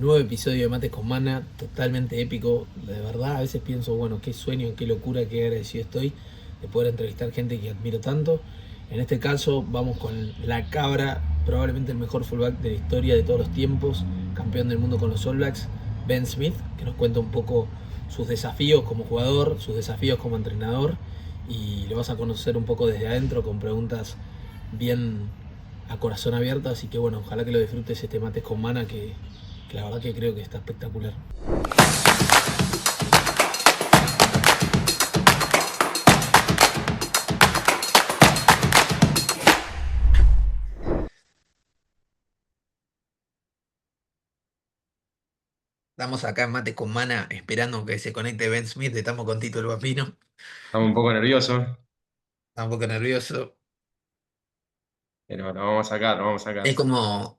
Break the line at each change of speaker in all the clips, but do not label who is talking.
Nuevo episodio de Mates con Mana, totalmente épico. De verdad, a veces pienso, bueno, qué sueño, qué locura, qué agradecido estoy de poder entrevistar gente que admiro tanto. En este caso, vamos con la cabra, probablemente el mejor fullback de la historia de todos los tiempos, campeón del mundo con los All Blacks, Ben Smith, que nos cuenta un poco sus desafíos como jugador, sus desafíos como entrenador, y lo vas a conocer un poco desde adentro con preguntas bien a corazón abierto, así que bueno, ojalá que lo disfrutes este Mates con Mana que la verdad que creo que está espectacular. Estamos acá en Mate con Mana esperando que se conecte Ben Smith, estamos con Tito el Bambino,
Estamos un poco nerviosos,
está un poco nervioso.
pero lo vamos a sacar, lo vamos a sacar.
Es como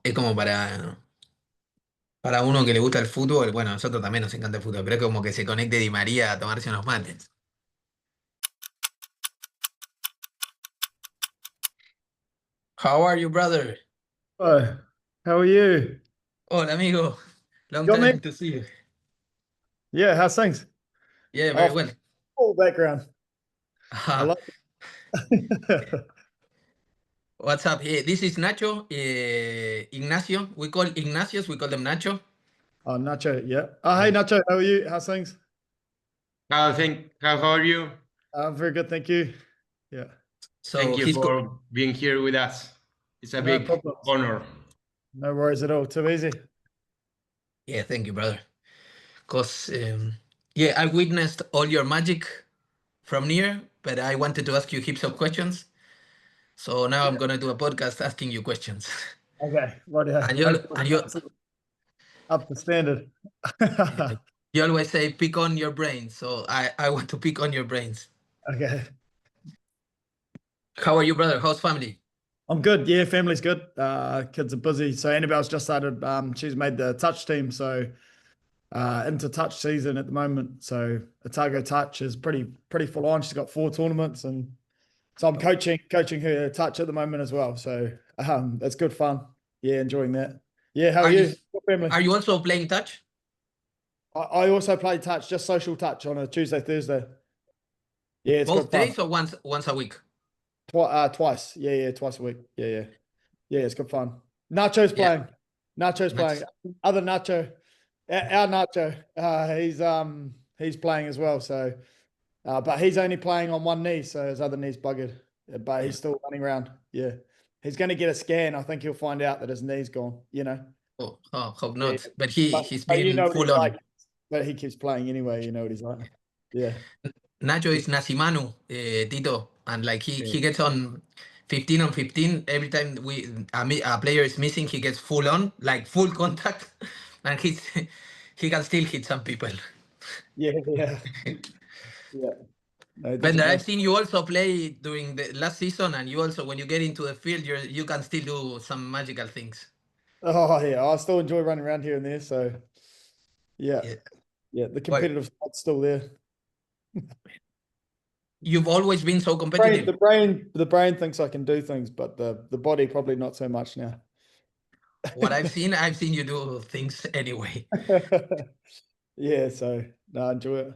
para uno que le gusta el fútbol, bueno, a nosotros también nos encanta el fútbol, pero es como que se conecte Di María a tomarse unos mates. How are you, brother?
Oh, how are you?
Hola, amigo. Long
Got me?
time to see you.
Yeah, how's things?
Yeah, very
Oh,
well.
full background. I
Aha.
like it.
What's up? This is Nacho, Ignacio. We call Ignacios, we call them Nacho.
Oh, Nacho, yeah. Oh, hey, Nacho, how are you? How's things?
How are you?
Very good, thank you. Yeah,
So
Thank you
he's
for being here with us. It's a
no
big
problem.
honor.
No worries at all. Too easy.
yeah, thank you, brother. Cause yeah, I witnessed all your magic from near, but I wanted to ask you heaps of questions. So now I'm gonna do a podcast asking you questions.
Okay, right. Yeah,
And you
hopefully
and you
up to standard.
you always say pick on your brains, so I want to pick on your brains.
Okay,
How are you, brother? How's family?
I'm good. Yeah, family's good. Kids are busy. So Annabelle's just started. She's made the touch team, so into touch season at the moment. So Otago Touch is pretty full on. She's got 4 tournaments, and so I'm coaching her touch at the moment as well. So it's good fun. Yeah, enjoying that. Yeah, how are you? What family?
Are you also playing touch?
I also play touch, just social touch on a Tuesday, Thursday. Yeah, it's
Both
good fun.
days or once a week?
Twice. Yeah, twice a week. Yeah. It's good fun. Nacho's
Yeah.
playing. Nacho's playing. Other Nacho, our Nacho. He's playing as well. So, but he's only playing on one knee, so his other knee's buggered. But he's still running around. Yeah, he's going to get a scan. I think he'll find out that his knee's gone.
Oh, hope
Yeah.
not. But he's
But you
been
know what
full
he's
on.
like. But he keeps playing anyway. You know what he's like. Yeah.
Nacho is Nasimanu, Tito, and like he
Yeah.
gets on 15 on 15 every time a player is missing. He gets full on, like full contact, and he can still hit some people.
Yeah. No, it
But
doesn't
I've
matter.
seen you also play during the last season, and you also when you get into the field, you can still do some magical things.
Oh yeah, I still enjoy running around here and there. So yeah,
Yeah.
the competitive side's still there.
You've always been so competitive.
The brain thinks I can do things, but the body probably not so much now.
What I've seen you do things anyway.
Yeah, so no, I enjoy it.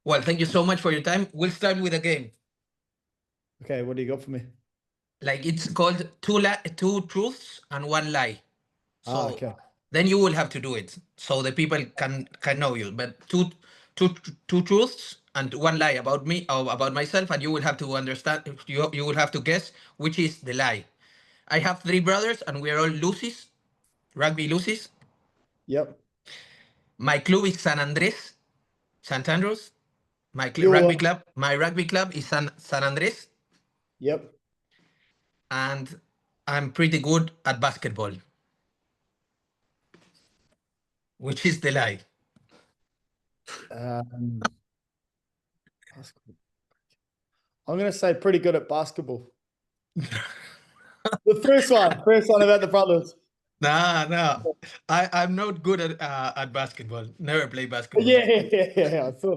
Well, thank you so much for your time. We'll start with a game.
Okay, what do you got for me?
Like it's called two truths and one lie. So
Okay.
then you will have to do it so the people can know you. But two truths and one lie about me or about myself, and you will have to understand. You will have to guess which is the lie. I have 3 brothers, and we are all Lucy's, rugby Lucy's.
Yep.
My club is San Andres, St. Andrews. My rugby club is San Andres,
Yep.
and I'm pretty good at basketball. Which is the lie?
Basketball. I'm gonna say pretty good at basketball. The first one about the brothers.
No. I'm not good at basketball. Never played basketball.
Yeah. I thought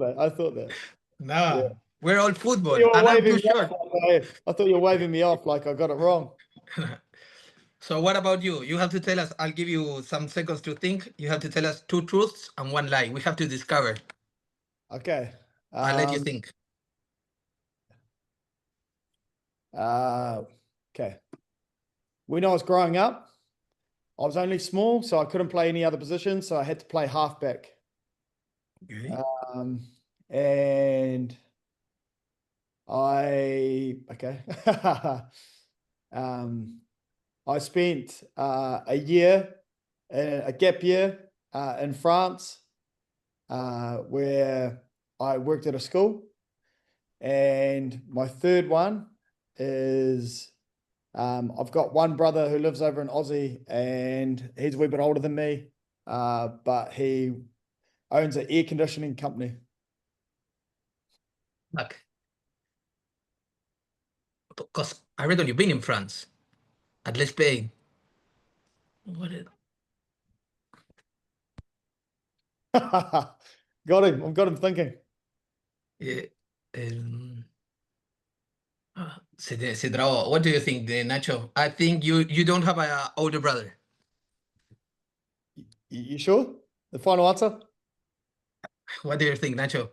that.
No,
Yeah.
we're all football,
You were
and I'm
waving
too
me
short.
off, I thought you were waving me off like I got it wrong.
So what about you? You have to tell us, I'll give you some seconds to think. You have to tell us 2 truths and 1 lie. We have to discover.
Okay.
I'll let you think.
Okay. When I was growing up, I was only small, so I couldn't play any other position, so I had to play halfback.
Okay.
And okay. I spent a year, a gap year in France, where I worked at a school. And my third one is I've got one brother who lives over in Aussie, and he's a wee bit older than me, but he owns an air conditioning company.
Fuck. Because I reckon you've been in France. At least Spain. What is...
Got him. I've got him thinking.
Yeah. Se trabó. What do you think, Nacho? I think you don't have an older brother.
You sure? The final answer?
What do you think, Nacho?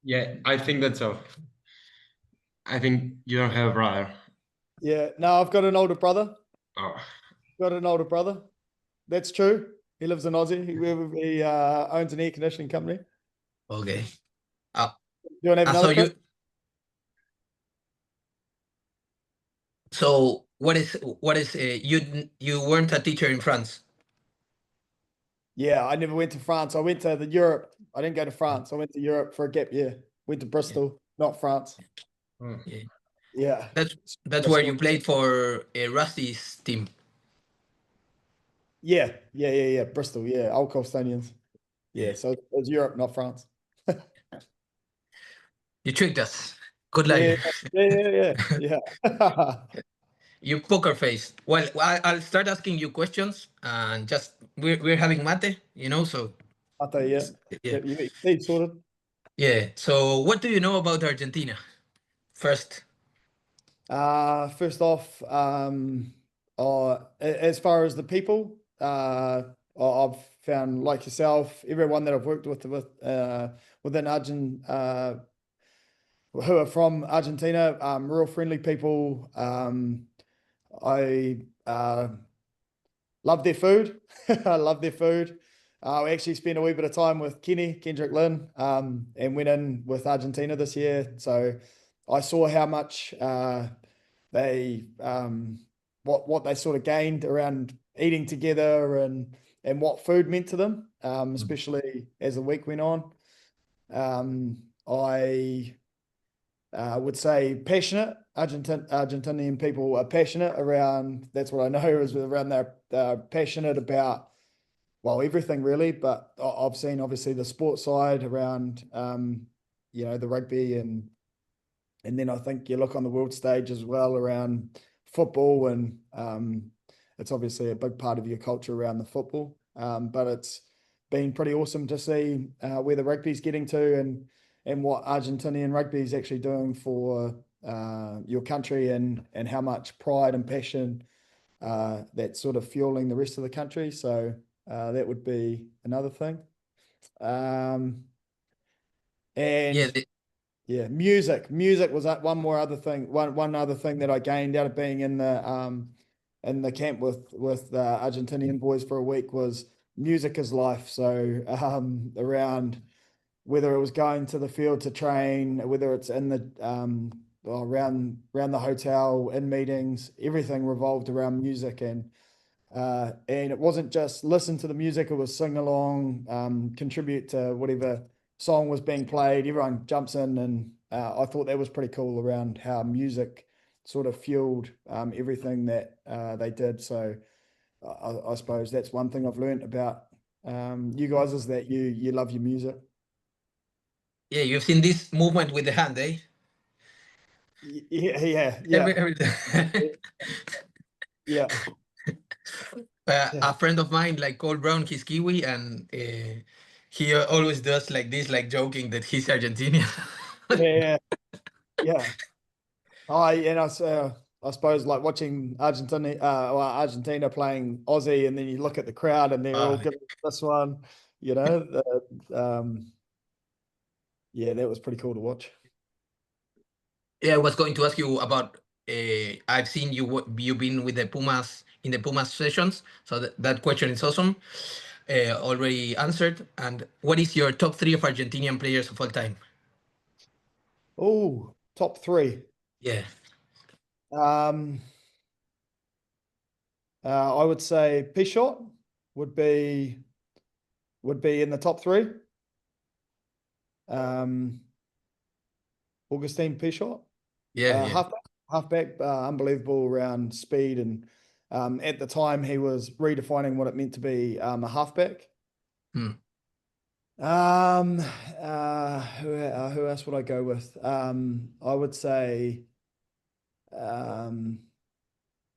Yeah, I think that's so. I think you don't have a brother.
Yeah. No, I've got an older brother.
Oh,
Got an older brother. That's true. He lives in Aussie. He owns an air conditioning company.
Okay.
You want to have another?
So what is you weren't a teacher in France?
Yeah, I never went to France. I went to Europe. I didn't go to France. I went to Europe for a gap year. Went to Bristol, not France.
Yeah.
Yeah.
That's where you played for Rusty's team.
Yeah. Bristol. Yeah, Old Colstonians. Yeah. So it was Europe, not France.
You tricked us. Good liar.
Yeah.
You poker face. Well, I'll start asking you questions, and just we're having mate, so
Yeah.
yeah.
You sorted.
Yeah. So what do you know about Argentina? First.
First off, as far as the people, I've found, like yourself, everyone that I've worked with within Argentina, who are from Argentina, real friendly people. I love their food. I love their food. We actually spent a wee bit of time with Kendrick Lynn, and went in with Argentina this year. So I saw how much they what they sort of gained around eating together, and what food meant to them, especially as the week went on. I would say passionate. Argentinian people are passionate around, that's what I know, is around they're passionate about, well, everything really, but I've seen obviously the sports side around, the rugby, and then I think you look on the world stage as well around football, and it's obviously a big part of your culture around the football. But it's been pretty awesome to see where the rugby's getting to, and what Argentinian rugby is actually doing for your country, and how much pride and passion that's sort of fueling the rest of the country. So that would be another thing. And yeah, music was one other thing that I gained out of being in the camp with Argentinian boys for a week, was music is life. So around, whether it was going to the field to train, whether it's in the around the hotel, in meetings, everything revolved around music. And it wasn't just listen to the music, it was sing along, contribute to whatever song was being played. Everyone jumps in, and I thought that was pretty cool around how music sort of fueled everything that they did. So I suppose that's one thing I've learned about you guys, is that you love your music.
Yeah, you've seen this movement with the hand, eh?
Yeah.
Every
Yeah.
A friend of mine, like Cole Brown, he's Kiwi, and he always does like this, like joking that he's Argentinian.
Yeah. Oh, I suppose like watching Argentina playing Aussie, and then you look at the crowd and they're all giving this one, you know. Yeah, that was pretty cool to watch.
Yeah, I was going to ask you about. I've seen you've been with the Pumas in the Pumas sessions, so that question is awesome. Already answered. And what is your top 3 of Argentinian players of all time?
Oh, top 3.
Yeah.
I would say Pichot would be in the top 3. Augustine Pichot.
Yeah.
Halfback, unbelievable around speed, and at the time he was redefining what it meant to be a halfback.
Hmm.
Who else would I go with? I would say,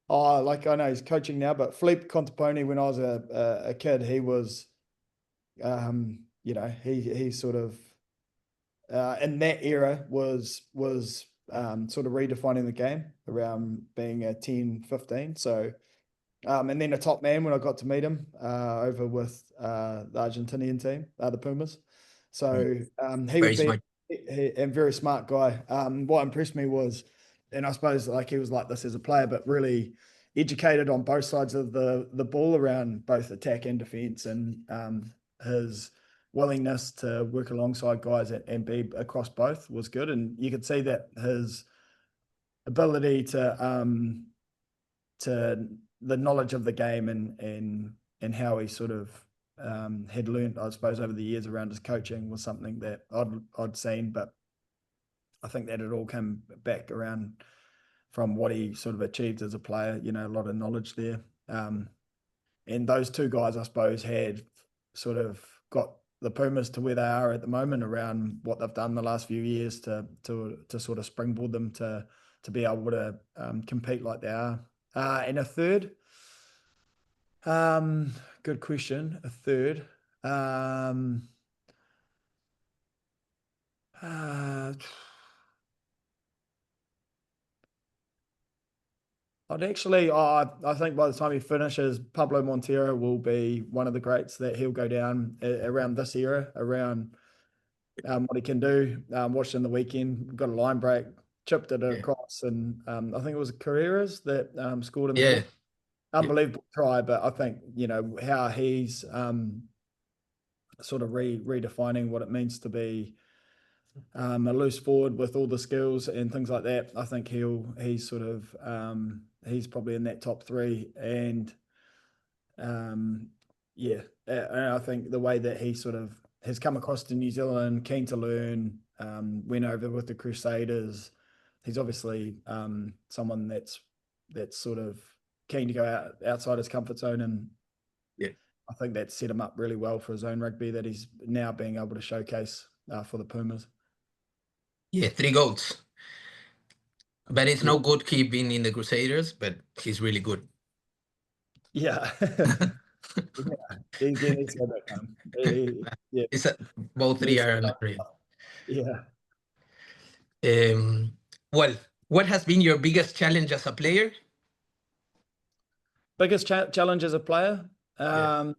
like I know he's coaching now, but Philippe Contapone, when I was a kid, he was, he sort of in that era was sort of redefining the game around being a 10, 15. So, and then a top man when I got to meet him over with the Argentinian team, the Pumas. So he would be a very smart guy. What impressed me was, and I suppose like he was like this as a player, but really educated on both sides of the ball around both attack and defense, and his willingness to work alongside guys and be across both was good. And you could see that his ability to the knowledge of the game and how he sort of had learned, I suppose, over the years around his coaching was something that I'd seen, but I think that it all came back around from what he sort of achieved as a player, you know, a lot of knowledge there. And those two guys, I suppose, had sort of got the Pumas to where they are at the moment around what they've done the last few years to sort of springboard them to be able to compete like they are. And a third, good question. A third, I'd actually, I think by the time he finishes, Pablo Montero will be one of the greats that he'll go down around this era, around what he can do. Watched in the weekend, got a line break, chipped it across, and I think it was Carreras that scored in the unbelievable try. But I think, you know, how he's sort of redefining what it means to be a loose forward with all the skills and things like that. I think he's sort of he's probably in that top 3. And and I think the way that he sort of has come across to New Zealand, keen to learn, went over with the Crusaders. He's obviously someone that's sort of keen to go outside his comfort zone, and I think that set him up really well for his own rugby that he's now being able to showcase for the Pumas.
Yeah, 3 goals. But it's no good keeping in the Crusaders, but he's really good.
Yeah. He needs to go back home.
It's both 3 are underrated.
Yeah.
Well, what has been your biggest challenge as a player?
Biggest challenge as a player? I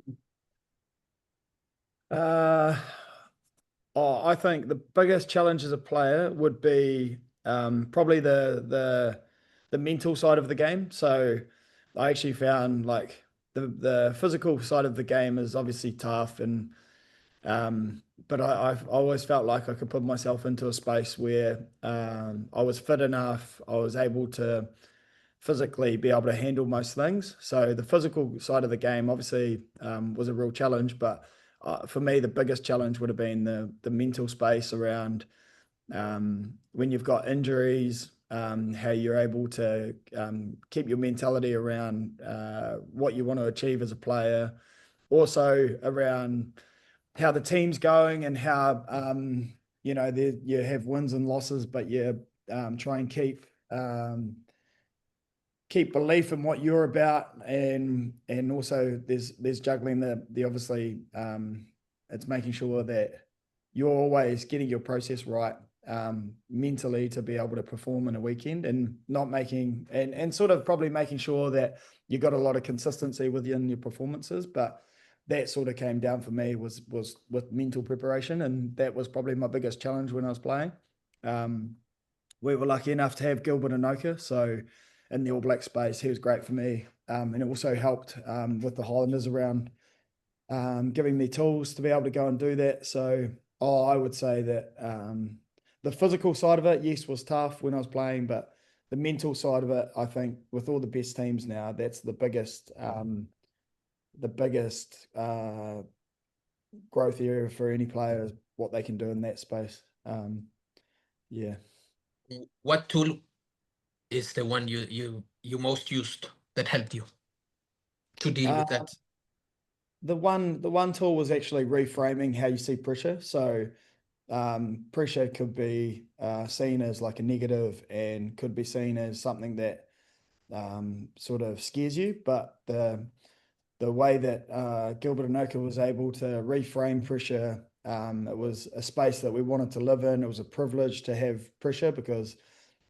think the biggest challenge as a player would be probably the mental side of the game. So I actually found like the physical side of the game is obviously tough, and but I've always felt like I could put myself into a space where I was fit enough, I was able to physically be able to handle most things. So the physical side of the game obviously was a real challenge, but for me, the biggest challenge would have been the mental space around when you've got injuries, how you're able to keep your mentality around what you want to achieve as a player. Also around how the team's going and how, you have wins and losses, but you try and keep belief in what you're about, and also there's juggling the obviously it's making sure that you're always getting your process right mentally to be able to perform in a weekend, and not making and sort of probably making sure that you got a lot of consistency within your performances. But that sort of came down for me was with mental preparation, and that was probably my biggest challenge when I was playing. We were lucky enough to have Gilbert Anoka, so in the All Black space, he was great for me, and it also helped with the Highlanders around giving me tools to be able to go and do that. So I would say that the physical side of it, yes, was tough when I was playing, but the mental side of it, I think with all the best teams now, that's the biggest growth area for any player, is what they can do in that space. Yeah.
What tool is the one you most used that helped you to deal with that?
The one tool was actually reframing how you see pressure. So pressure could be seen as like a negative, and could be seen as something that sort of scares you. But the way that Gilbert Anoka was able to reframe pressure, it was a space that we wanted to live in. It was a privilege to have pressure, because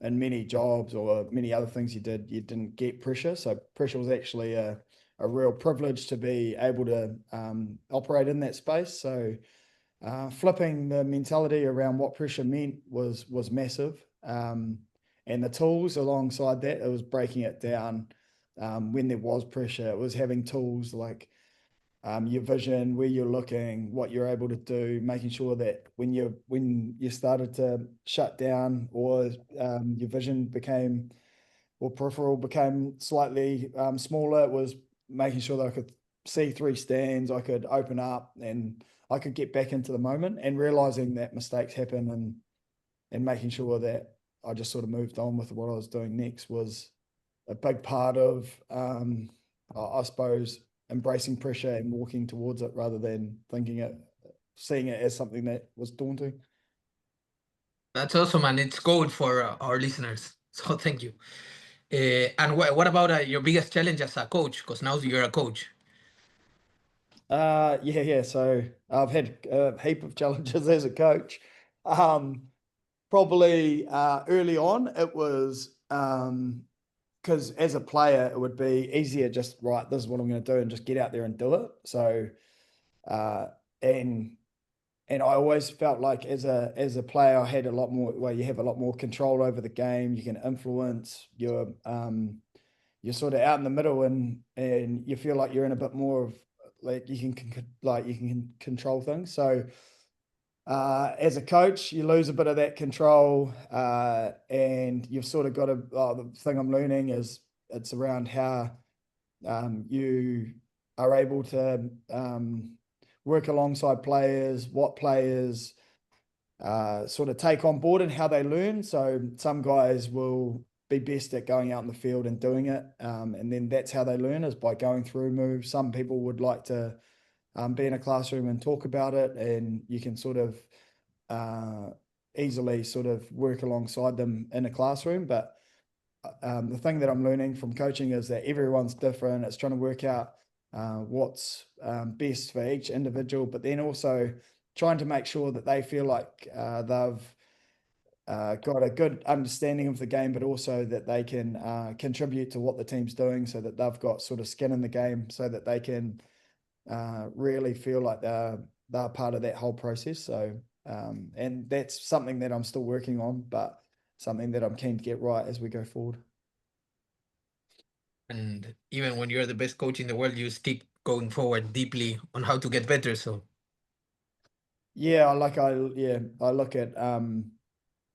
in many jobs or many other things you did, you didn't get pressure. So pressure was actually a real privilege to be able to operate in that space. So flipping the mentality around what pressure meant was massive. And the tools alongside that, it was breaking it down. When there was pressure, it was having tools like your vision, where you're looking, what you're able to do, making sure that when you started to shut down, or your vision became, or peripheral became slightly smaller, it was making sure that I could see 3 stands, I could open up, and I could get back into the moment, and realizing that mistakes happen, and making sure that I just sort of moved on with what I was doing next was a big part of, I suppose, embracing pressure and walking towards it, rather than seeing it as something that was daunting.
That's awesome, and it's gold for our listeners. So thank you. And what about your biggest challenge as a coach? Because now you're a coach.
Yeah. So I've had a heap of challenges as a coach. Probably early on, it was because as a player, it would be easier just, right, this is what I'm going to do, and just get out there and do it. So, and I always felt like as a player, I had a lot more, well, you have a lot more control over the game. You can influence, you're sort of out in the middle, and you feel like you're in a bit more of, like, you can control things. So as a coach, you lose a bit of that control, and you've sort of got to, the thing I'm learning is it's around how you are able to work alongside players, what players sort of take on board and how they learn. So some guys will be best at going out in the field and doing it, and then that's how they learn, is by going through moves. Some people would like to be in a classroom and talk about it, and you can sort of easily sort of work alongside them in a classroom. But the thing that I'm learning from coaching is that everyone's different. It's trying to work out what's best for each individual, but then also trying to make sure that they feel like they've got a good understanding of the game, but also that they can contribute to what the team's doing, so that they've got sort of skin in the game, so that they can really feel like they're part of that whole process. So, and that's something that I'm still working on, but something that I'm keen to get right as we go forward.
And even when you're the best coach in the world, you stick going forward deeply on how to get better. So
yeah, I look at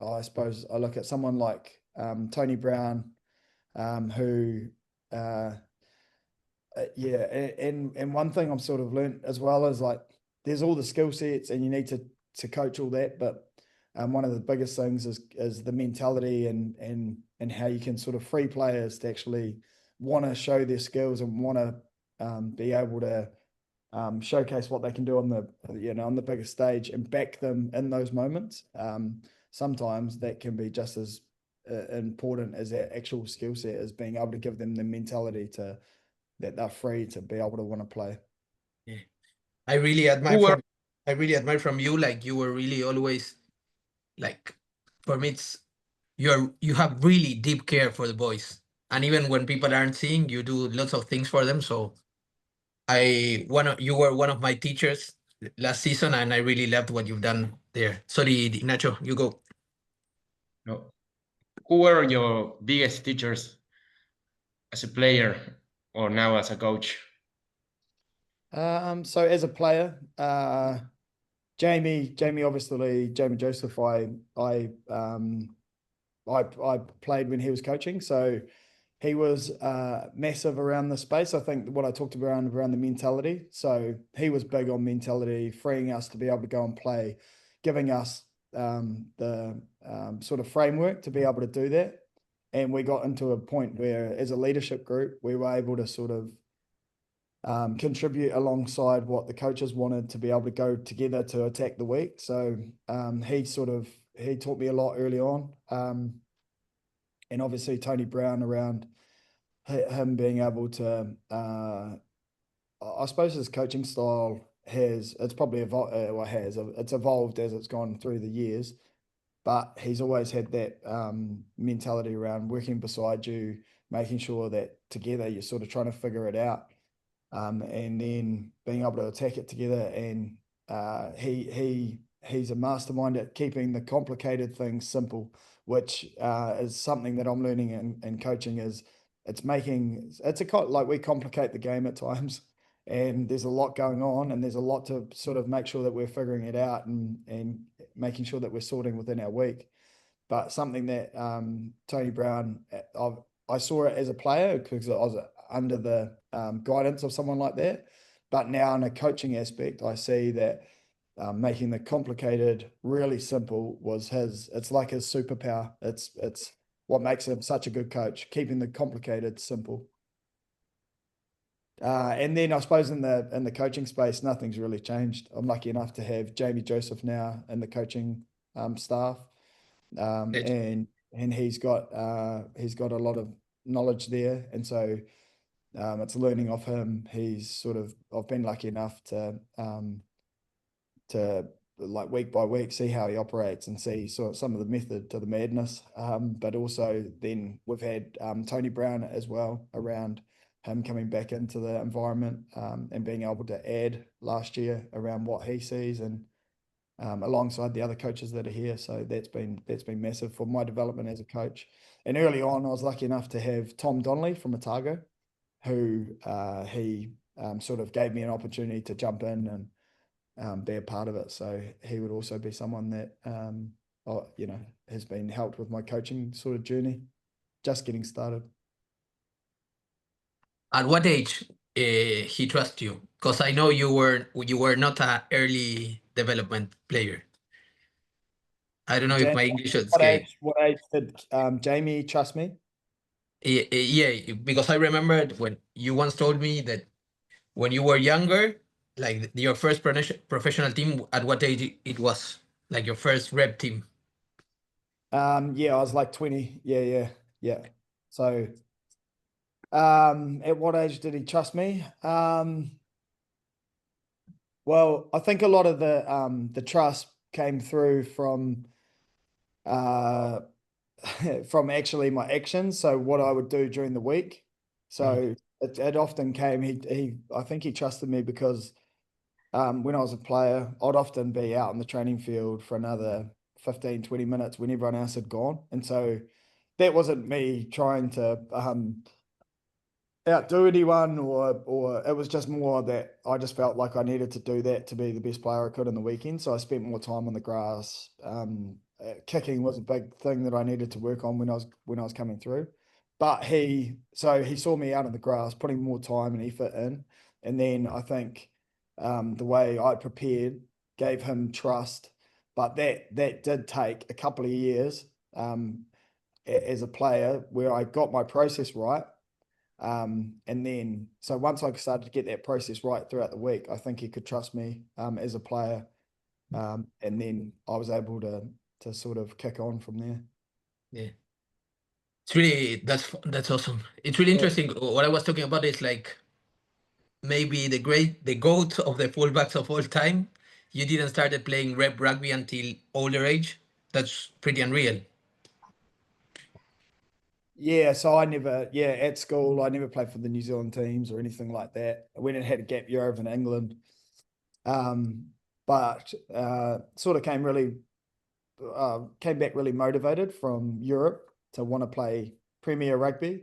I suppose I look at someone like Tony Brown, who and one thing I've sort of learned as well is, like, there's all the skill sets, and you need to coach all that, but one of the biggest things is the mentality, and how you can sort of free players to actually want to show their skills, and want to be able to showcase what they can do on the biggest stage, and back them in those moments. Sometimes that can be just as important as their actual skill set, as being able to give them the mentality that they're free to be able to want to play.
yeah. I really admire from you, like, you were really always like for me, it's you have really deep care for the boys, and even when people aren't seeing, you do lots of things for them. So you were one of my teachers last season, and I really loved what you've done there. Sorry, Nacho, you go.
No. Who were your biggest teachers as a player or now as a coach?
So as a player, Jamie Joseph, I played when he was coaching, so he was massive around the space. I think what I talked around the mentality. So he was big on mentality, freeing us to be able to go and play, giving us the sort of framework to be able to do that. And we got into a point where, as a leadership group, we were able to sort of contribute alongside what the coaches wanted to be able to go together to attack the week. So he taught me a lot early on. And obviously Tony Brown around him being able to, I suppose his coaching style it's evolved as it's gone through the years, but he's always had that mentality around working beside you, making sure that together you're sort of trying to figure it out, and then being able to attack it together. And he's a mastermind at keeping the complicated things simple, which is something that I'm learning in coaching. Like we complicate the game at times, and there's a lot going on, and there's a lot to sort of make sure that we're figuring it out and making sure that we're sorting within our week. But something that Tony Brown, I saw it as a player because I was under the guidance of someone like that. But now in a coaching aspect, I see that making the complicated really simple it's like his superpower. It's what makes him such a good coach, keeping the complicated simple. And then I suppose in the coaching space, nothing's really changed. I'm lucky enough to have Jamie Joseph now in the coaching staff, and he's got a lot of knowledge there, and so it's learning off him. I've been lucky enough to like week by week see how he operates and see some of the method to the madness. But also then we've had Tony Brown as well, around him coming back into the environment and being able to add last year around what he sees, and alongside the other coaches that are here. So that's been massive for my development as a coach. And early on, I was lucky enough to have Tom Donnelly from Otago, who he sort of gave me an opportunity to jump in and be a part of it. So he would also be someone that has been helped with my coaching sort of journey, just getting started.
At what age he trust you? Because I know you were not an early development player. I don't know if my English is okay.
What age did Jamie trust me?
Yeah, because I remembered when you once told me that when you were younger, like your first professional team, at what age it was? Like your first rep team?
Yeah, I was like 20. Yeah. So at what age did he trust me? Well, I think a lot of the trust came through from actually my actions. So what I would do during the week. So it often came, I think he trusted me because when I was a player, I'd often be out in the training field for another 15, 20 minutes when everyone else had gone. And so that wasn't me trying to outdo anyone, or it was just more that I just felt like I needed to do that to be the best player I could in the weekend. So I spent more time on the grass. Kicking was a big thing that I needed to work on when I was coming through. But he saw me out on the grass, putting more time and effort in. And then I think the way I prepared gave him trust. But that did take a couple of years as a player where I got my process right. And then, so once I started to get that process right throughout the week, I think he could trust me as a player. And then I was able to sort of kick on from there.
Yeah. It's really, that's awesome. It's really interesting. What I was talking about is like maybe the GOAT of the fullbacks of all time. You didn't start playing rep rugby until older age, That's pretty unreal.
Yeah, so at school, I never played for the New Zealand teams or anything like that. I went and had a gap year over in England. But sort of came back really motivated from Europe to want to play Premier Rugby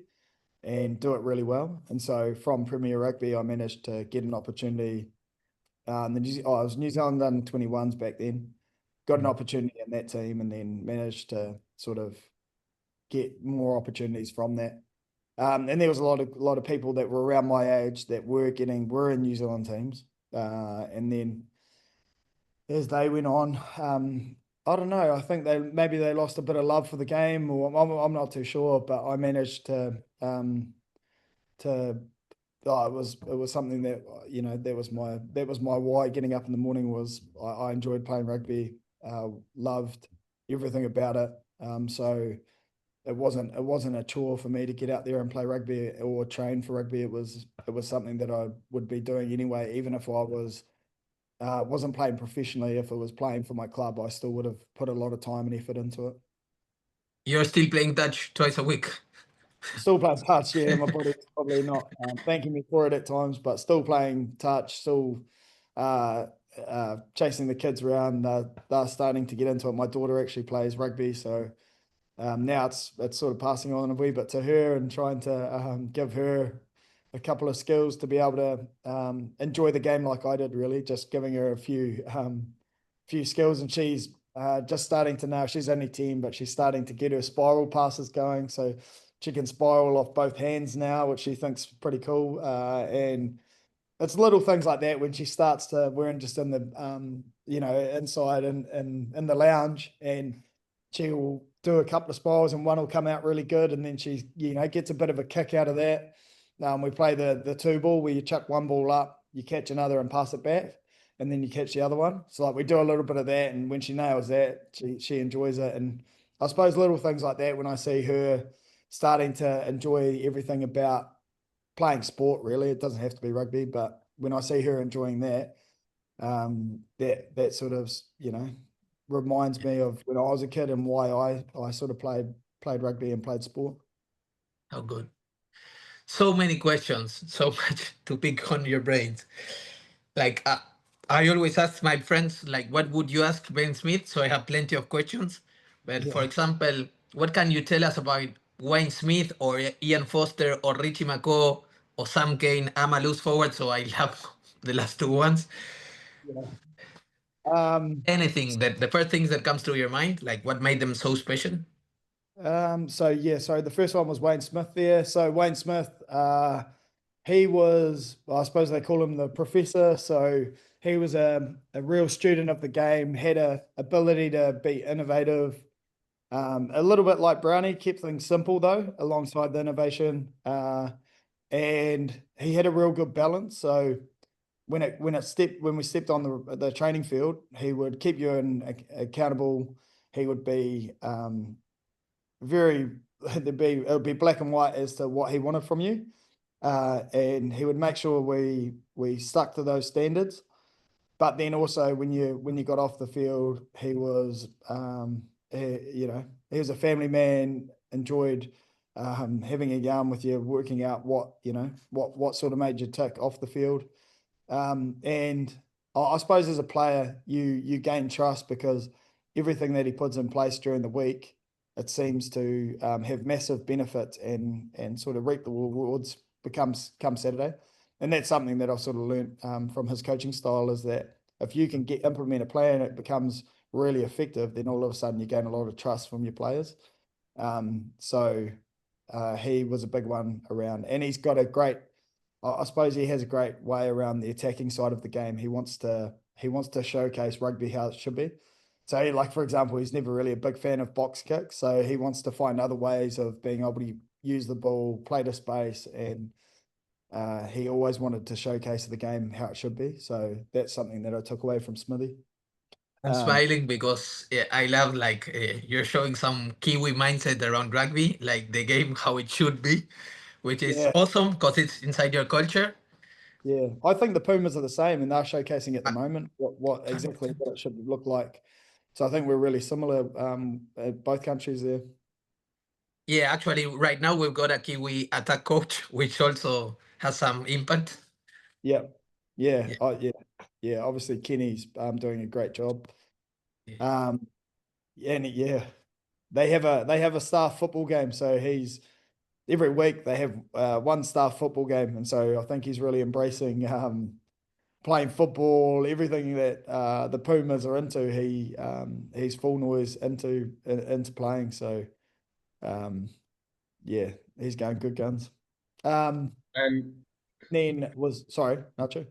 and do it really well. And so from Premier Rugby, I managed to get an opportunity. I was New Zealand under-21s back then. Got an opportunity in that team, and then managed to sort of get more opportunities from that. And there was a lot of people that were around my age that were in New Zealand teams. And then as they went on, I don't know. I think maybe they lost a bit of love for the game, or I'm not too sure. But I managed to it was something that that was my why. Getting up in the morning was I enjoyed playing rugby, loved everything about it. So it wasn't a chore for me to get out there and play rugby or train for rugby. It was something that I would be doing anyway, even if I wasn't playing professionally. If it was playing for my club, I still would have put a lot of time and effort into it.
You're still playing touch twice a week.
Still playing touch, yeah. My body's probably not thanking me for it at times, but still playing touch, still chasing the kids around. They're starting to get into it. My daughter actually plays rugby, so now it's sort of passing on a wee bit to her and trying to give her a couple of skills to be able to enjoy the game like I did, really. Just giving her a few skills, and she's just starting to now. She's only 10, but she's starting to get her spiral passes going, so she can spiral off both hands now, which she thinks pretty cool. And it's little things like that when she starts to, we're just in the, inside in the lounge, and she will do a couple of spirals and one will come out really good. And then she, gets a bit of a kick out of that. We play the two ball where you chuck one ball up, you catch another and pass it back, and then you catch the other one. So like we do a little bit of that. And when she nails that, she enjoys it. And I suppose little things like that, when I see her starting to enjoy everything about playing sport, really, it doesn't have to be rugby, but when I see her enjoying that, that sort of, reminds me of when I was a kid and why I sort of played rugby and played sport.
How good. So many questions, so much to pick on your brains. Like, I always ask my friends, like, what would you ask Ben Smith? So I have plenty of questions. But for example, what can you tell us about Wayne Smith or Ian Foster or Richie McCaw or Sam Kane? I'm a loose forward, so I love the last two ones. Anything that the first things that comes to your mind, like what made them so special?
So the first one was Wayne Smith there. So Wayne Smith, he was, I suppose they call him the professor. So he was a real student of the game, had a ability to be innovative, a little bit like Brownie, kept things simple though, alongside the innovation. And he had a real good balance. So when we stepped on the training field, he would keep you accountable. He would be it would be black and white as to what he wanted from you, and he would make sure we stuck to those standards. But then also when you got off the field, he was he was a family man, enjoyed having a yarn with you, working out what sort of made you tick off the field. And I suppose as a player, you gain trust because everything that he puts in place during the week, it seems to have massive benefits and sort of reap the rewards come Saturday. And that's something that I've sort of learned from his coaching style, is that if you can implement a plan and it becomes really effective, then all of a sudden you gain a lot of trust from your players. So he was a big one around, and he's got a great, I suppose he has a great way around the attacking side of the game. He wants to showcase rugby how it should be. So, like, for example, he's never really a big fan of box kicks. So he wants to find other ways of being able to use the ball, play to space, and he always wanted to showcase the game how it should be. So that's something that I took away from Smithy.
I'm smiling because I love you're showing some Kiwi mindset around rugby, like the game how it should be, which is awesome because it's inside your culture.
Yeah, I think the Pumas are the same, and they're showcasing at the moment what exactly what it should look like So I think we're really similar at both countries there.
Yeah, actually, right now we've got a Kiwi attack coach, which also has some impact.
Yeah. Obviously, Kenny's doing a great job.
Yeah.
They have a staff football game, so he's every week they have one staff football game, and so I think he's really embracing playing football, everything that the Pumas are into. He's full noise into playing. So he's going good guns.
And
Then was sorry, Nacho.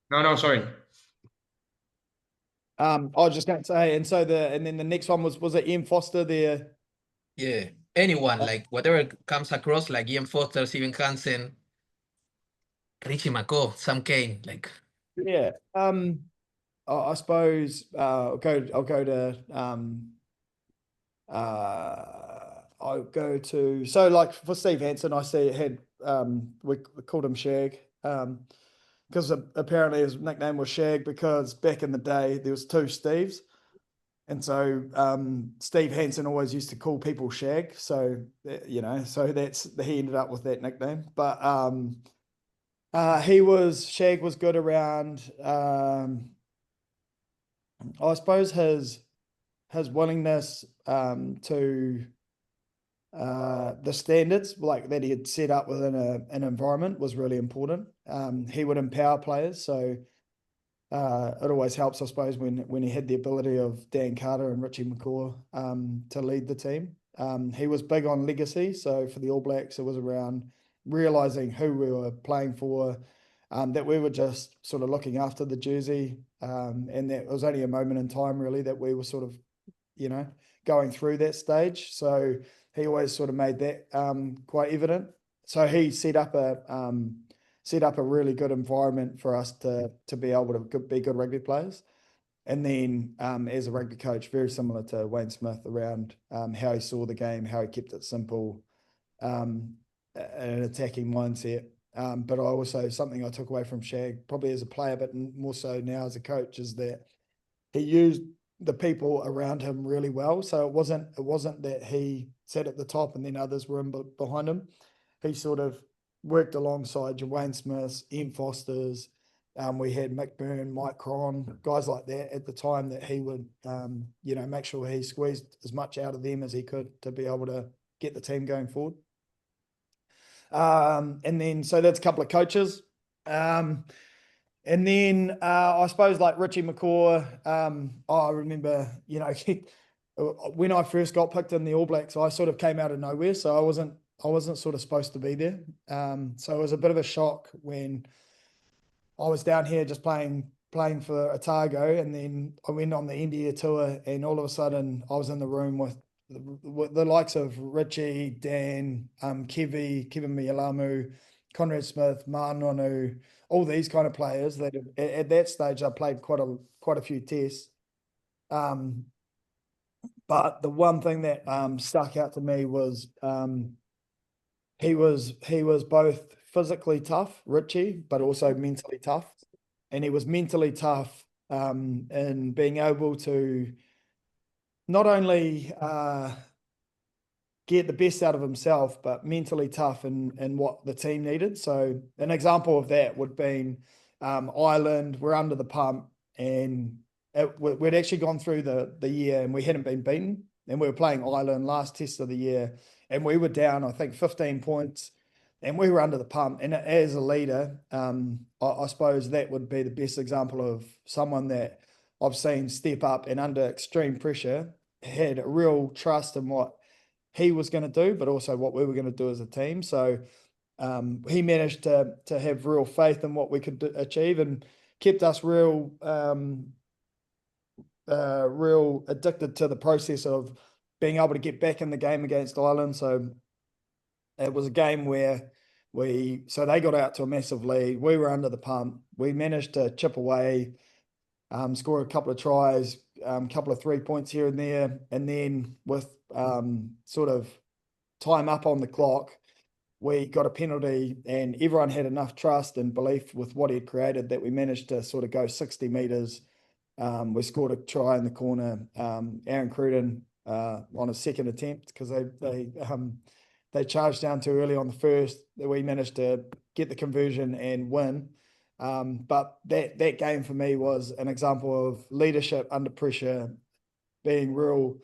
no, sorry.
I was just going to say, and then the next one was it Ian Foster there?
Yeah, anyone, like whatever comes across, like Ian Foster, Steve Hansen, Richie McCaw, Sam Kane, like.
Yeah. I suppose I'll go to so like for Steve Hansen, I see it had we called him Shag because apparently his nickname was Shag because back in the day there was two Steves, and so Steve Hansen always used to call people Shag, so so he ended up with that nickname. But Shag was good around I suppose his willingness to the standards like that he had set up within an environment was really important. He would empower players, so it always helps, I suppose, when he had the ability of Dan Carter and Richie McCaw to lead the team. He was big on legacy, so for the All Blacks, it was around realizing who we were playing for, that we were just sort of looking after the jersey, and that it was only a moment in time, really, that we were sort of, going through that stage. So he always sort of made that quite evident. So he set up a really good environment for us to be able to be good rugby players. And then as a rugby coach, very similar to Wayne Smith around how he saw the game, how he kept it simple, an attacking mindset. But I also, something I took away from Shag, probably as a player, but more so now as a coach, is that he used the people around him really well. So it wasn't that he sat at the top and then others were in behind him. He sort of worked alongside Wayne Smiths, Ian Fosters. We had Mick Byrne, Mike Cron, guys like that at the time that he would, make sure he squeezed as much out of them as he could to be able to get the team going forward. And then, so that's a couple of coaches. And then I suppose like Richie McCaw, I remember, when I first got picked in the All Blacks, I sort of came out of nowhere. So I wasn't sort of supposed to be there. So it was a bit of a shock when I was down here just playing for Otago, and then I went on the India tour, and all of a sudden I was in the room with the likes of Richie, Dan, Kevin Mialamu, Conrad Smith, Marnonu, all these kind of players that at that stage I played quite a few tests. But the one thing that stuck out to me was he was both physically tough, Richie, but also mentally tough. And he was mentally tough in being able to not only get the best out of himself, but mentally tough in what the team needed. So an example of that would be Ireland. We're under the pump, and we'd actually gone through the year and we hadn't been beaten, and we were playing Ireland last test of the year, and we were down, I think, 15 points, and we were under the pump. And as a leader, I suppose that would be the best example of someone that I've seen step up and under extreme pressure had a real trust in what he was going to do, but also what we were going to do as a team. So he managed to have real faith in what we could achieve, and kept us real addicted to the process of being able to get back in the game against Ireland. So it was a game where so they got out to a massive lead. We were under the pump. We managed to chip away, score a couple of tries, couple of 3 points here and there. And then with sort of time up on the clock, we got a penalty, and everyone had enough trust and belief with what he had created that we managed to sort of go 60 meters We scored a try in the corner. Aaron Cruden on a second attempt because they charged down too early on the first. We managed to get the conversion and win. But that game for me was an example of leadership under pressure, being real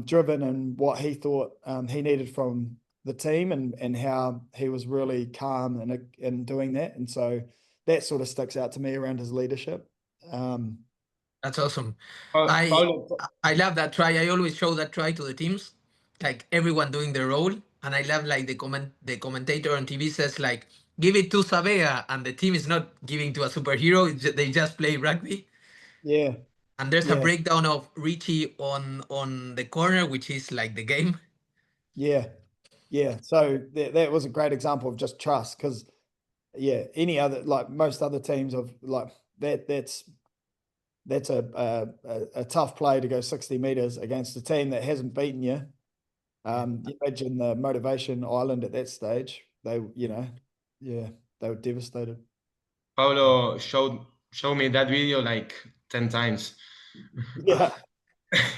driven in what he thought he needed from the team, and how he was really calm in doing that. And so that sort of sticks out to me around his leadership.
That's awesome.
Paulo,
I love that try. I always show that try to the teams, like everyone doing their role. And I love like the commentator on TV says like, give it to Sabea, and the team is not giving to a superhero. They just play rugby.
Yeah.
And there's a
Yeah.
breakdown of Richie on the corner, which is like the game.
Yeah. Yeah. So that was a great example of just trust, because any other, like most other teams of like that's a tough play to go 60 meters against a team that hasn't beaten you. You imagine the motivation island at that stage. They were devastated.
Paulo showed me that video like 10 times.
Yeah.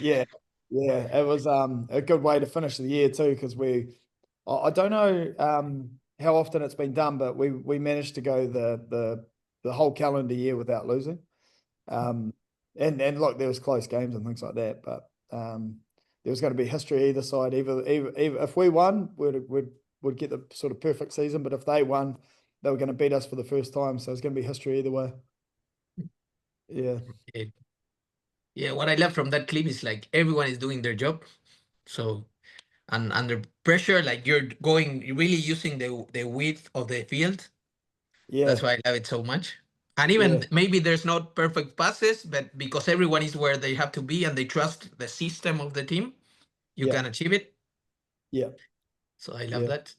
Yeah. It was a good way to finish the year too, because I don't know how often it's been done, but we managed to go the whole calendar year without losing. And look, there was close games and things like that, but there was going to be history either side. Either if we won, we'd get the sort of perfect season, but if they won, they were going to beat us for the first time, so it's going to be history either way. Yeah.
Yeah, what I love from that clip is like everyone is doing their job. So, and under pressure, like you're really using the width of the field.
Yeah.
That's why I love it so much. And even maybe there's not perfect passes, but because everyone is where they have to be and they trust the system of the team, you can achieve it.
Yeah.
So I love that.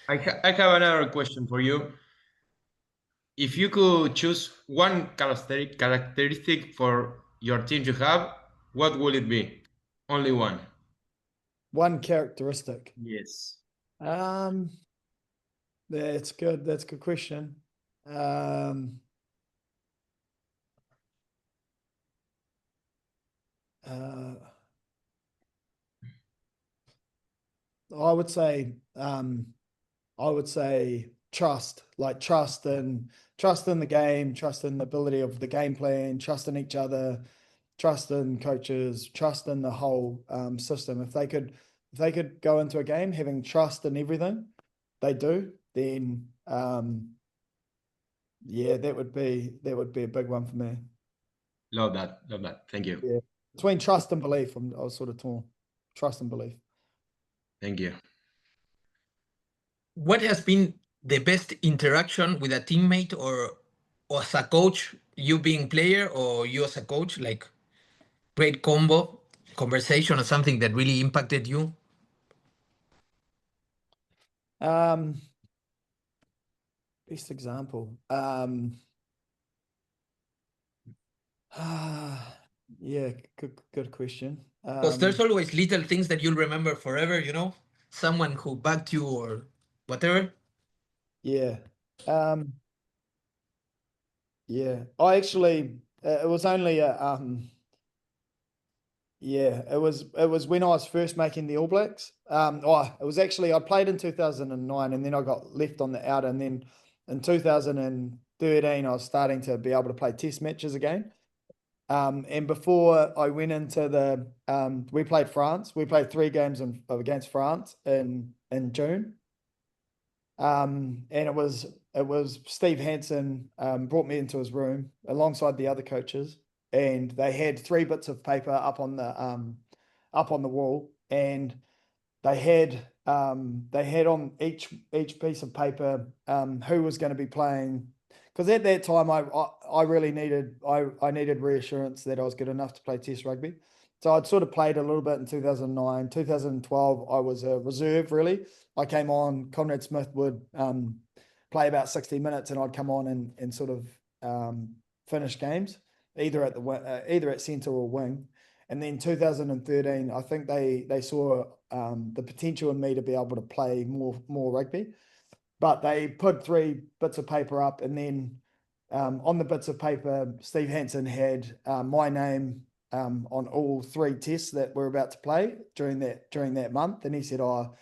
I have another question for you. If you could choose one characteristic for your team to have, what would it be? Only one.
One characteristic.
Yes.
That's good. That's a good question. I would say trust, like trust in the game, trust in the ability of the game plan, trust in each other, trust in coaches, trust in the whole system. If they could go into a game having trust in everything they do, then that would be a big one for me.
Love that. Thank you.
Yeah. Between trust and belief, I was sort of torn. Trust and belief.
Thank you.
What has been the best interaction with a teammate or as a coach, you being player or you as a coach, like great conversation or something that really impacted you?
Best example. Yeah, good question.
Because there's always little things that you'll remember forever, you know? Someone who backed you or whatever.
Yeah. Yeah. I actually it was only it was when I was first making the All Blacks. It was actually I played in 2009 and then I got left on the outer, and then in 2013 I was starting to be able to play test matches again. And before I went into we played France. We played 3 games against France in June. And it was Steve Hansen brought me into his room alongside the other coaches, and they had 3 bits of paper up on the wall, and they had on each piece of paper who was going to be playing. Because at that time, I really needed reassurance that I was good enough to play Test rugby. So I'd sort of played a little bit in 2009, 2012. I was a reserve really. I came on. Conrad Smith would play about 60 minutes, and I'd come on and sort of finish games either at centre or wing. And then 2013, I think they saw the potential in me to be able to play more rugby. But they put 3 bits of paper up, and then on the bits of paper, Steve Hansen had my name on all 3 tests that we're about to play during that month, and he said, "Oh,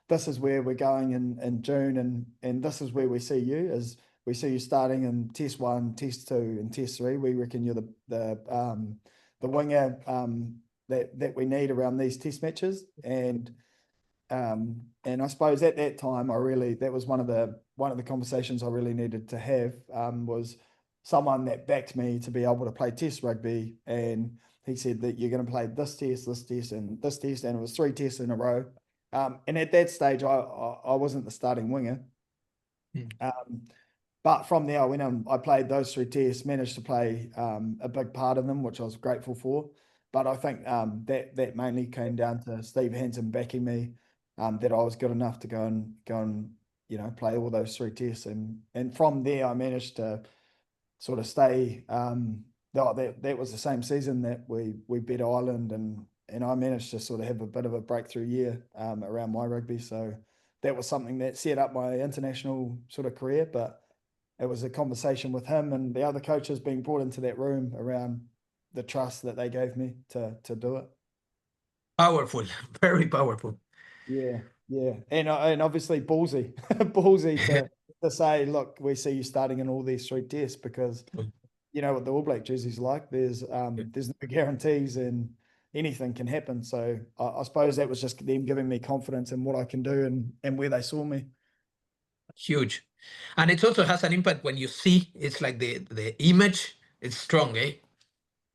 this is where we're going in June, and this is where we see you. As we see you starting in test 1, test 2, and test 3. We reckon you're the winger that we need around these test matches." And I suppose at that time, that was one of the conversations I really needed to have, was someone that backed me to be able to play test rugby. And he said that you're going to play this test, and this test, and it was 3 tests in a row. And at that stage, I wasn't the starting winger. But from there, I went on, I played those 3 tests, managed to play a big part of them, which I was grateful for. But I think that mainly came down to Steve Hansen backing me, that I was good enough to go and play all those 3 tests. And from there, I managed to sort of stay. That was the same season that we beat Ireland, and I managed to sort of have a bit of a breakthrough year around my rugby. So that was something that set up my international sort of career. But it was a conversation with him and the other coaches being brought into that room around the trust that they gave me to do it.
Powerful, very powerful.
Yeah. And obviously ballsy, ballsy to say, look, we see you starting in all these 3 tests, because what the All Black jersey's like. There's no guarantees and anything can happen. So I suppose that was just them giving me confidence in what I can do and where they saw me.
Huge. And it also has an impact when you see, it's like the image, it's strong, eh?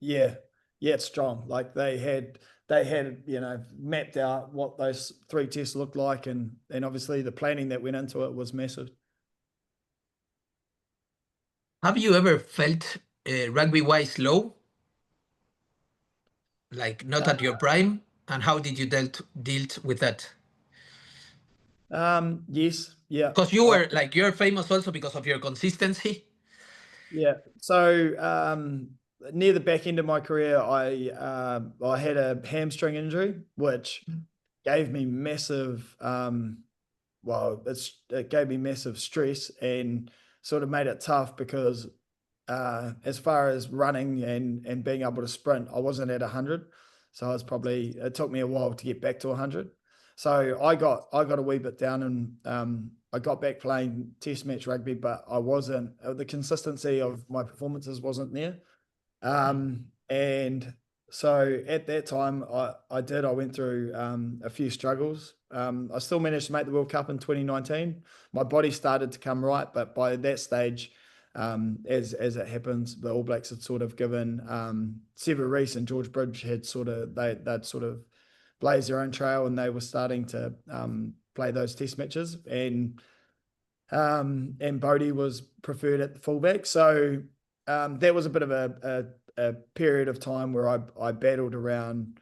Yeah, it's strong. Like they had mapped out what those 3 tests looked like, and obviously the planning that went into it was massive.
Have you ever felt rugby-wise low? Like not at your prime? And how did you dealt with that?
Yes, yeah.
Because you're famous also because of your consistency.
Yeah. So near the back end of my career, I had a hamstring injury, which gave me massive it gave me massive stress and sort of made it tough, because as far as running and being able to sprint, I wasn't at 100. So it took me a while to get back to 100. So I got a wee bit down, and I got back playing test match rugby, but I wasn't, the consistency of my performances wasn't there. And so at that time I went through a few struggles. I still managed to make the World Cup in 2019. My body started to come right, but by that stage, as it happens, the All Blacks had sort of given Sever Reece and George Bridge had they'd sort of blazed their own trail, and they were starting to play those test matches, and Bodie was preferred at the fullback. So that was a bit of a period of time where I battled around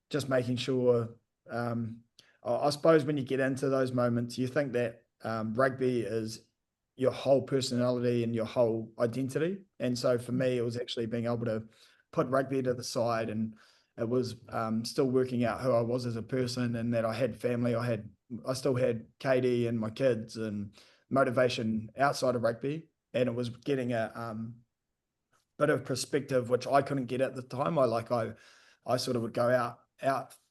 just making sure. I suppose when you get into those moments, you think that rugby is your whole personality and your whole identity. And so for me, it was actually being able to put rugby to the side, and it was still working out who I was as a person, and that I had family. I still had Katie and my kids and motivation outside of rugby, and it was getting a bit of perspective, which I couldn't get at the time. I sort of would go out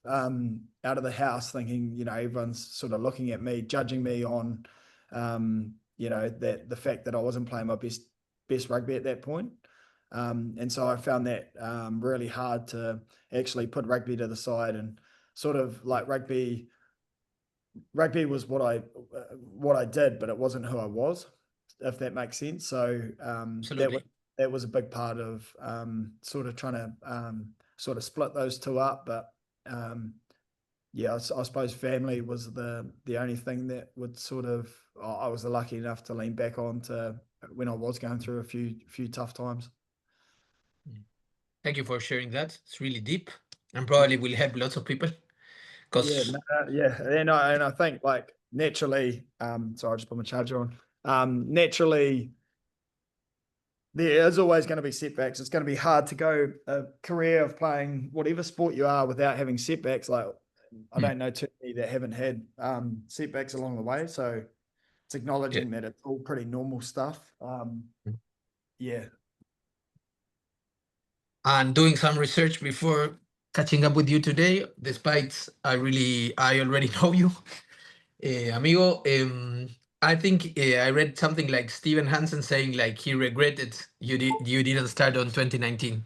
of the house thinking, everyone's sort of looking at me, judging me on, that the fact that I wasn't playing my best rugby at that point. And so I found that really hard to actually put rugby to the side, and sort of like rugby was what I did, but it wasn't who I was, if that makes sense. So that was a big part of sort of trying to sort of split those 2 up. But I suppose family was the only thing that would sort of, I was lucky enough to lean back on to when I was going through a few tough times.
Thank you for sharing that. It's really deep, and probably will help lots of people.
And I think, like, naturally, sorry, I just put my charger on. Naturally, there is always going to be setbacks. It's going to be hard to go a career of playing whatever sport you are without having setbacks. Like, I don't know too many that haven't had setbacks along the way. So it's acknowledging that it's all pretty normal stuff. Yeah.
And doing some research before catching up with you today, despite I already know you, amigo. I think I read something like Steve Hansen saying like he regretted you didn't start on 2019.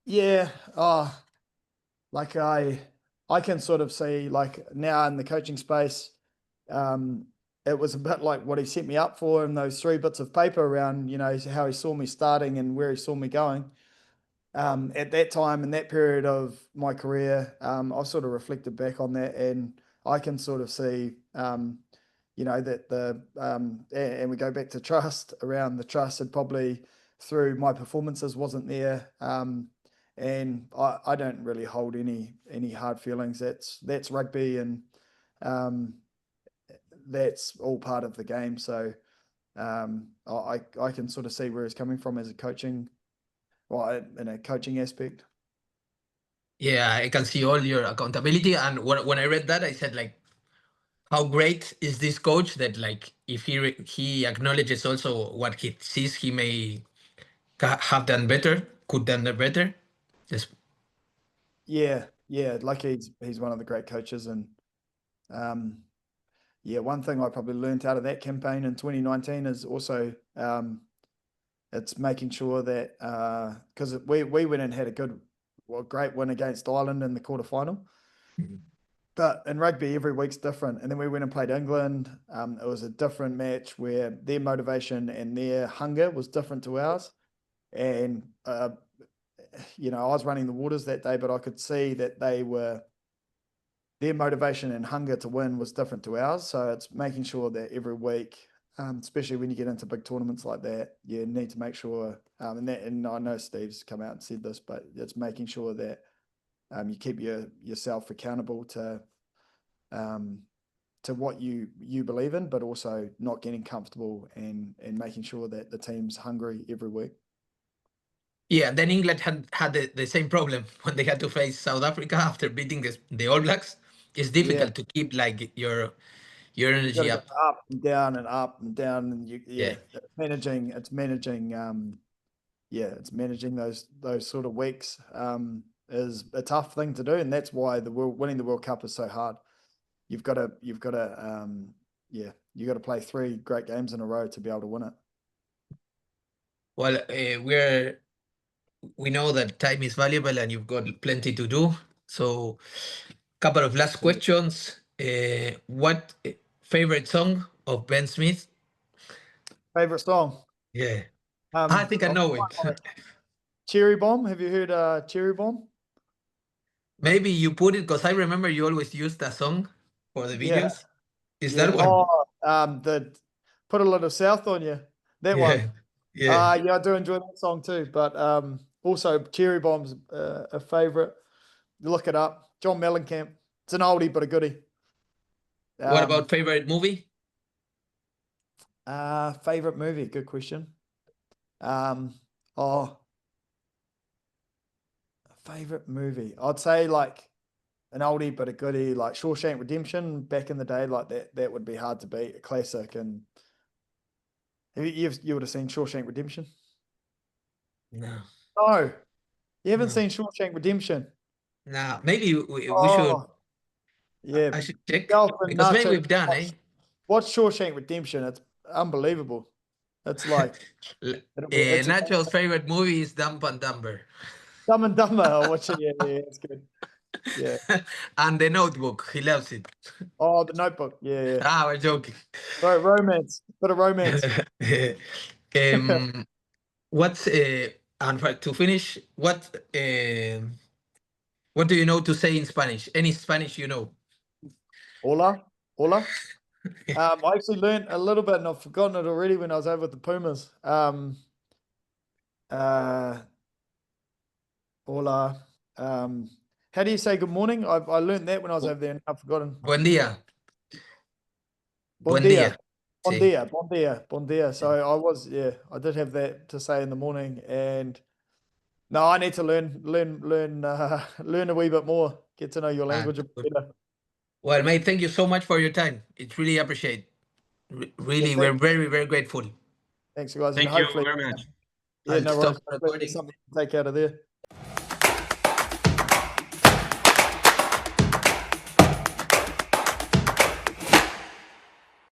Yeah. Like I can sort of see, like, now in the coaching space, it was a bit like what he set me up for in those 3 bits of paper around, you know, how he saw me starting and where he saw me going. At that time, in that period of my career, I've sort of reflected back on that, and I can sort of see, you know, that and we go back to trust. Around the trust had probably, through my performances, wasn't there. And I don't really hold any hard feelings. That's rugby, and that's all part of the game. So I can sort of see where he's coming from as a coaching, well, in a coaching aspect.
Yeah, I can see all your accountability. And when I read that, I said like, how great is this coach that like if he acknowledges also what he sees he may have done better, could done better. Just
Yeah, like he's one of the great coaches, and yeah, one thing I probably learned out of that campaign in 2019 is also it's making sure that because we went and had a great win against Ireland in the quarterfinal. But in rugby, every week's different. And then we went and played England. It was a different match where their motivation and their hunger was different to ours. And, you know, I was running the waters that day, but I could see that their motivation and hunger to win was different to ours. So it's making sure that every week, especially when you get into big tournaments like that, you need to make sure, and I know Steve's come out and said this, but it's making sure that you keep yourself accountable to what you believe in, but also not getting comfortable and making sure that the team's hungry every week.
yeah. Then England had the same problem when they had to face South Africa after beating the All Blacks. It's difficult to keep like your energy up.
Up and down and up and down, and it's managing those sort of weeks is a tough thing to do, and that's why winning the World Cup is so hard. You've got to play 3 great games in a row to be able to win it.
Well, we know that time is valuable and you've got plenty to do. So, couple of last questions. What favorite song of Ben Smith?
Favorite song?
Yeah, I think I know it.
Cherry Bomb. Have you heard Cherry Bomb?
Maybe you put it because I remember you always used that song for the videos. Is that one?
Oh, the Put a Little South on You. That one.
Yeah.
I do enjoy that song too. But also Cherry Bomb's a favorite. Look it up. John Mellencamp. It's an oldie but a goodie.
What about favorite movie?
Favorite movie? Good question. Favorite movie? I'd say like an oldie but a goodie, like Shawshank Redemption back in the day, like that would be hard to beat, a classic. And you would have seen Shawshank Redemption?
No.
No, you haven't seen Shawshank Redemption?
No, maybe we should.
Yeah,
I should check
Dalton
because maybe
Nacho,
we've done, eh?
Watch Shawshank Redemption. It's unbelievable. It's like it's
Nacho's favorite movie is Dumb and Dumber.
Dumb and Dumber. I'll watch it. Yeah, it's good. Yeah.
And The Notebook. He loves it.
Oh, The Notebook. Yeah.
Ah, we're joking.
Right, romance. Bit of romance.
What's and to finish, what do you know to say in Spanish? Any Spanish you know?
Hola. I actually learned a little bit, and I've forgotten it already when I was over with the Pumas. Hola. How do you say good morning? I learned that when I was over there, and I've forgotten.
Buen día.
Bon dia. Bon
Sí.
dia. Bon dia. Bon dia. So I did have that to say in the morning, and no, I need to learn a wee bit more. Get to know your language a bit better.
Well, mate, thank you so much for your time. It's really appreciated. Really, we're very, very grateful.
Thanks, guys.
Thank
and
you
hopefully,
very much.
yeah,
I'll
no
stop
worries.
recording.
Something to take out of there.